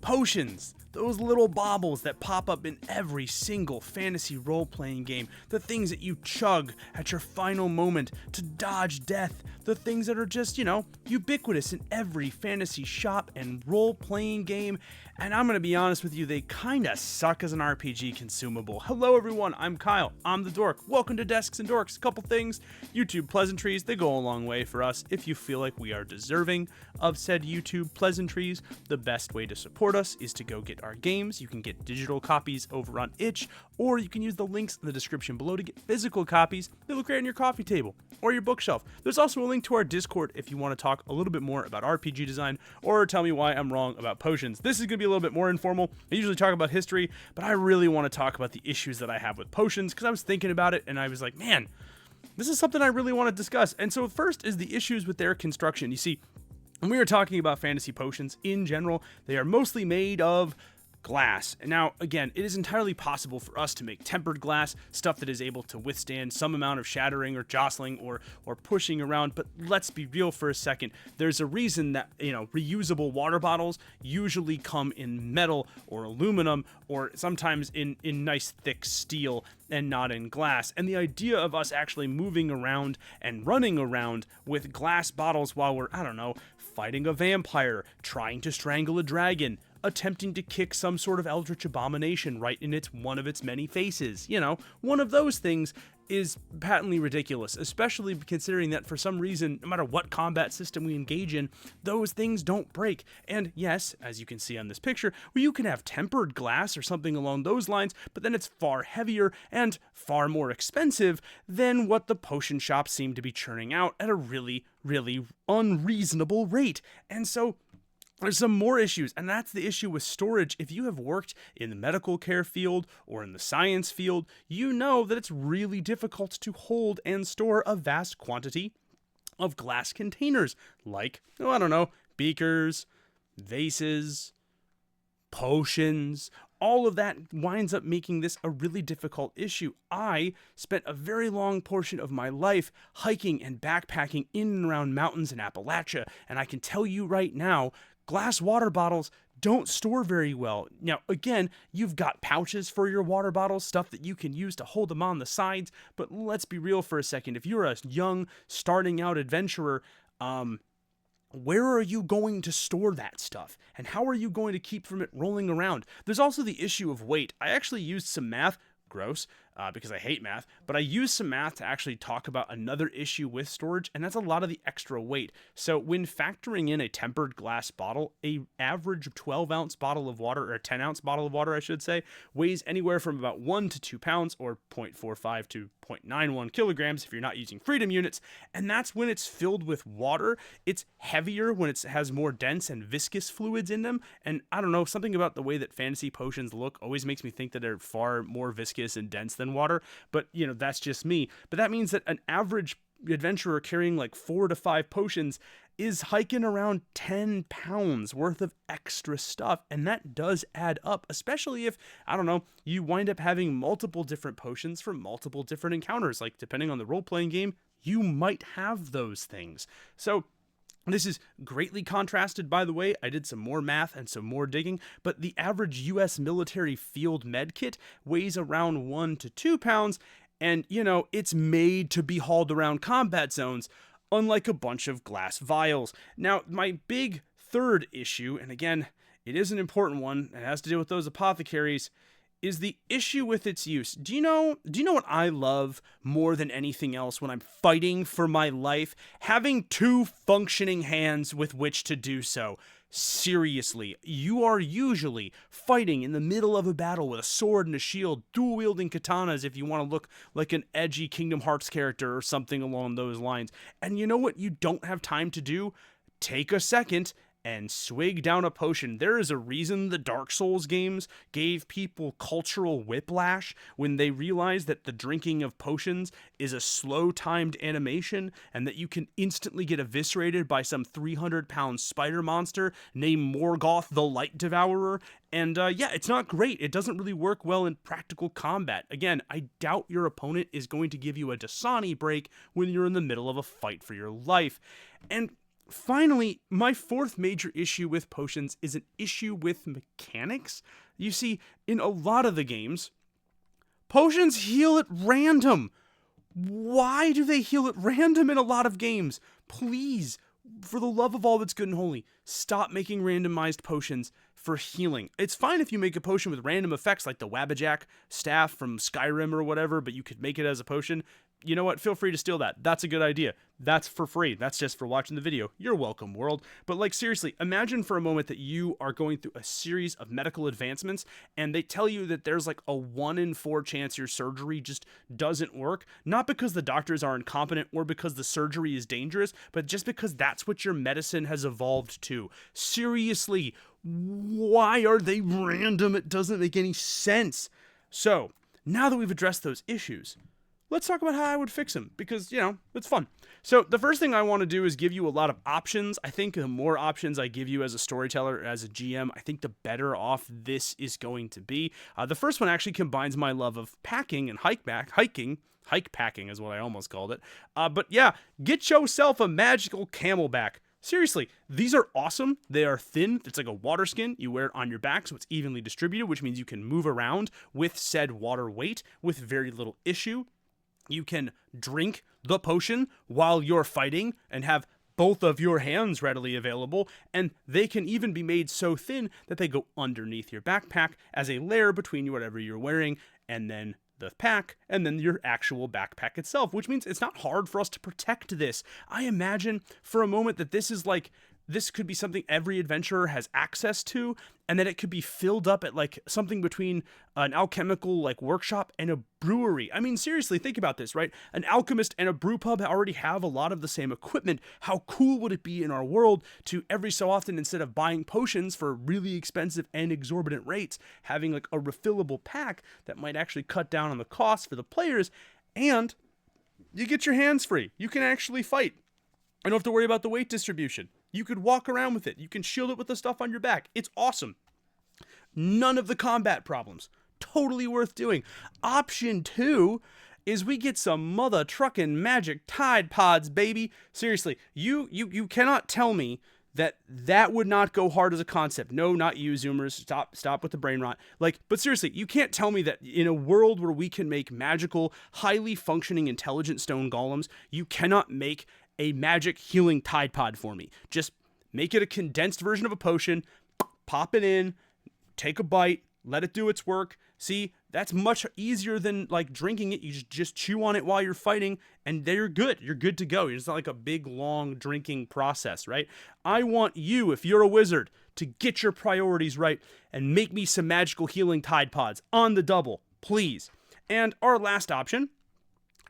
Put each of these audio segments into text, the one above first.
Potions, those little baubles that pop up in every single fantasy role-playing game, the things that you chug at your final moment to dodge death, the things that are just, ubiquitous in every fantasy shop and role-playing game, and I'm gonna be honest with you, they kinda suck as an RPG consumable. Hello everyone, I'm Kyle, I'm the Dork. Welcome to Desks and Dorks. Couple things, YouTube pleasantries, they go a long way for us. If you feel like we are deserving of said YouTube pleasantries, the best way to support us is to go get our games. You can get digital copies over on itch, or you can use the links in the description below to get physical copies. They look right on your coffee table or your bookshelf. There's also a link to our Discord if you want to talk a little bit more about RPG design or tell me why I'm wrong about potions. This is going to be a little bit more informal. I usually talk about history, but I really want to talk about the issues that I have with potions because I was thinking about it and I was like, man, this is something I really want to discuss. And so first is the issues with their construction. You see, when we are talking about fantasy potions in general, they are mostly made of glass. And now, again, it is entirely possible for us to make tempered glass, stuff that is able to withstand some amount of shattering or jostling or pushing around, but let's be real for a second. There's a reason that, reusable water bottles usually come in metal or aluminum or sometimes in nice thick steel and not in glass. And the idea of us actually moving around and running around with glass bottles while we're, fighting a vampire, trying to strangle a dragon, attempting to kick some sort of eldritch abomination right in one of its many faces. One of those things is patently ridiculous, especially considering that for some reason, no matter what combat system we engage in, those things don't break. And yes, as you can see on this picture, where you can have tempered glass or something along those lines, but then it's far heavier and far more expensive than what the potion shops seem to be churning out at a really, really unreasonable rate. And so there's some more issues, and that's the issue with storage. If you have worked in the medical care field or in the science field, you know that it's really difficult to hold and store a vast quantity of glass containers, like, beakers, vases, potions. All of that winds up making this a really difficult issue. I spent a very long portion of my life hiking and backpacking in and around mountains in Appalachia, and I can tell you right now, glass water bottles don't store very well. Now, again, you've got pouches for your water bottles, stuff that you can use to hold them on the sides, but let's be real for a second. If you're a young, starting out adventurer, where are you going to store that stuff? And how are you going to keep from it rolling around? There's also the issue of weight. I actually used some math. Gross, because I hate math, but I used some math to actually talk about another issue with storage, and that's a lot of the extra weight. So when factoring in a tempered glass bottle, a average 12-ounce bottle of water, or a 10-ounce bottle of water, I should say, weighs anywhere from about 1 to 2 pounds, or 0.45 to 0.91 kilograms if you're not using freedom units, and that's when it's filled with water. It's heavier when it has more dense and viscous fluids in them, and something about the way that fantasy potions look always makes me think that they're far more viscous and dense than water, but that's just me. But that means that an average adventurer carrying like 4 to 5 potions is hiking around 10 pounds worth of extra stuff, and that does add up, especially if you wind up having multiple different potions for multiple different encounters. Like, depending on the role-playing game, you might have those things. So this is greatly contrasted, by the way. I did some more math and some more digging, but the average US military field med kit weighs around 1 to 2 pounds, and it's made to be hauled around combat zones, unlike a bunch of glass vials. Now, my big third issue, and again, it is an important one, it has to do with those apothecaries, is the issue with its use. Do you know what I love more than anything else when I'm fighting for my life? Having 2 functioning hands with which to do so. Seriously, you are usually fighting in the middle of a battle with a sword and a shield, dual-wielding katanas if you want to look like an edgy Kingdom Hearts character or something along those lines. And you know what you don't have time to do? Take a second and swig down a potion. There is a reason the Dark Souls games gave people cultural whiplash when they realized that the drinking of potions is a slow-timed animation and that you can instantly get eviscerated by some 300-pound spider monster named Morgoth the Light Devourer. And it's not great. It doesn't really work well in practical combat. Again, I doubt your opponent is going to give you a Dasani break when you're in the middle of a fight for your life. And Finally, my fourth major issue with potions is an issue with mechanics. You see, in a lot of the games, potions heal at random. Why do they heal at random in a lot of games? Please, for the love of all that's good and holy, stop making randomized potions for healing. It's fine if you make a potion with random effects like the Wabbajack staff from Skyrim or whatever, but you could make it as a potion. You know what? Feel free to steal that. That's a good idea. That's for free. That's just for watching the video. You're welcome, world. But like, seriously, imagine for a moment that you are going through a series of medical advancements and they tell you that there's like a 1 in 4 chance your surgery just doesn't work. Not because the doctors are incompetent or because the surgery is dangerous, but just because that's what your medicine has evolved to. Seriously, why are they random? It doesn't make any sense. So, now that we've addressed those issues, let's talk about how I would fix them, because, it's fun. So the first thing I want to do is give you a lot of options. I think the more options I give you as a storyteller, as a GM, I think the better off this is going to be. The first one actually combines my love of packing and hike packing is what I almost called it. But yeah, get yourself a magical camelback. Seriously, these are awesome. They are thin. It's like a water skin. You wear it on your back, so it's evenly distributed, which means you can move around with said water weight with very little issue. You can drink the potion while you're fighting and have both of your hands readily available, and they can even be made so thin that they go underneath your backpack as a layer between whatever you're wearing and then the pack, and then your actual backpack itself, which means it's not hard for us to protect this. I imagine for a moment that this could be something every adventurer has access to, and that it could be filled up at like something between an alchemical like workshop and a brewery. I mean, seriously, think about this, right? An alchemist and a brew pub already have a lot of the same equipment. How cool would it be in our world to every so often, instead of buying potions for really expensive and exorbitant rates, having like a refillable pack that might actually cut down on the cost for the players, and you get your hands free. You can actually fight. I don't have to worry about the weight distribution. You could walk around with it. You can shield it with the stuff on your back. It's awesome. None of the combat problems. Totally worth doing. Option 2 is we get some mother truckin' magic Tide Pods, baby. Seriously, you cannot tell me that would not go hard as a concept. No, not you, Zoomers. Stop with the brain rot. But seriously, you can't tell me that in a world where we can make magical, highly functioning, intelligent stone golems, you cannot make a magic healing Tide Pod for me. Just make it a condensed version of a potion, pop it in, take a bite, let it do its work. See, that's much easier than like drinking it. You just chew on it while you're fighting, and then you're good. You're good to go. It's not like a big, long drinking process, right? I want you, if you're a wizard, to get your priorities right and make me some magical healing Tide Pods on the double, please. And our last option,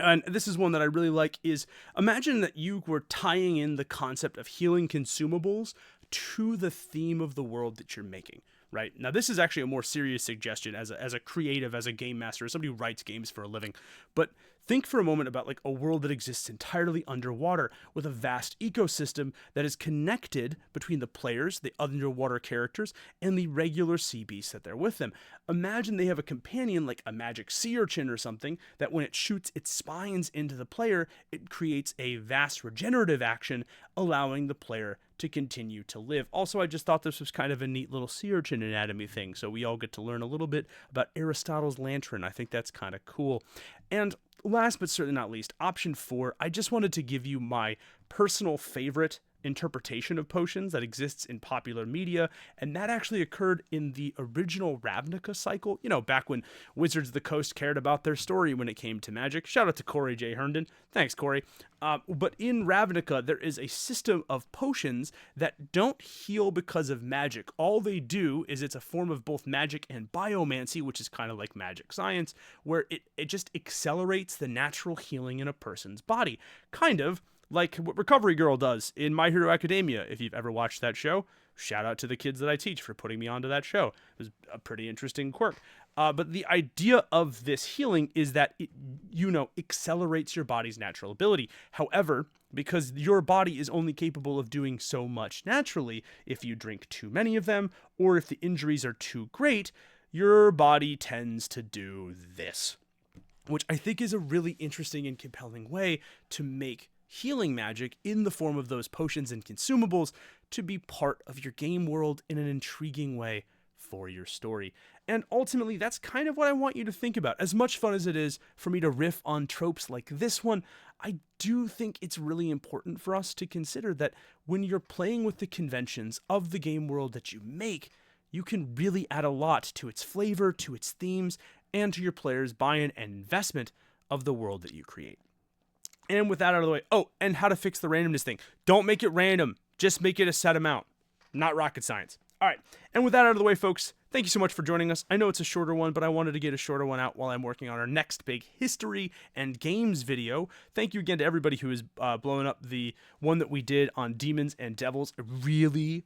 and this is one that I really like, is imagine that you were tying in the concept of healing consumables to the theme of the world that you're making, right? Now, this is actually a more serious suggestion as a creative, as a game master, as somebody who writes games for a living. But think for a moment about like a world that exists entirely underwater with a vast ecosystem that is connected between the players, the underwater characters, and the regular sea beasts that they're with them. Imagine they have a companion like a magic sea urchin or something that when it shoots its spines into the player, it creates a vast regenerative action, allowing the player to continue to live. Also, I just thought this was kind of a neat little sea urchin anatomy thing, so we all get to learn a little bit about Aristotle's lantern. I think that's kind of cool. And last but certainly not least, option 4, I just wanted to give you my personal favorite interpretation of potions that exists in popular media, and that actually occurred in the original Ravnica cycle, back when Wizards of the Coast cared about their story when it came to magic. Shout out to Corey J. Herndon. Thanks, Corey. But in Ravnica, there is a system of potions that don't heal because of magic. All they do is it's a form of both magic and biomancy, which is kind of like magic science, where it just accelerates the natural healing in a person's body. Kind of like what Recovery Girl does in My Hero Academia. If you've ever watched that show, shout out to the kids that I teach for putting me onto that show. It was a pretty interesting quirk. But the idea of this healing is that it, accelerates your body's natural ability. However, because your body is only capable of doing so much naturally, if you drink too many of them, or if the injuries are too great, your body tends to do this, which I think is a really interesting and compelling way to make healing magic in the form of those potions and consumables to be part of your game world in an intriguing way for your story. And ultimately, that's kind of what I want you to think about. As much fun as it is for me to riff on tropes like this one, I do think it's really important for us to consider that when you're playing with the conventions of the game world that you make, you can really add a lot to its flavor, to its themes, and to your players' buy-in and investment of the world that you create. And with that out of the way, oh, and how to fix the randomness thing. Don't make it random. Just make it a set amount. Not rocket science. All right, and with that out of the way, folks, thank you so much for joining us. I know it's a shorter one, but I wanted to get a shorter one out while I'm working on our next big history and games video. Thank you again to everybody who is blowing up the one that we did on Demons and Devils. I really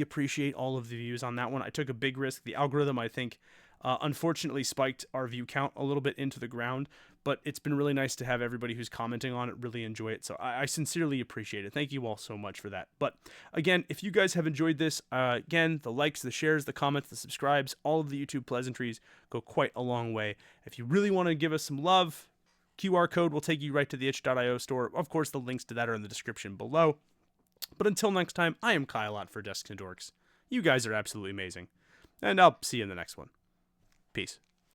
appreciate all of the views on that one. I took a big risk. The algorithm, I think, unfortunately spiked our view count a little bit into the ground, but it's been really nice to have everybody who's commenting on it really enjoy it. So I sincerely appreciate it. Thank you all so much for that. But again, if you guys have enjoyed this, again, the likes, the shares, the comments, the subscribes, all of the YouTube pleasantries go quite a long way. If you really want to give us some love, QR code will take you right to the itch.io store. Of course, the links to that are in the description below. But until next time, I am Kyle for Desks and Dorks. You guys are absolutely amazing. And I'll see you in the next one. Peace.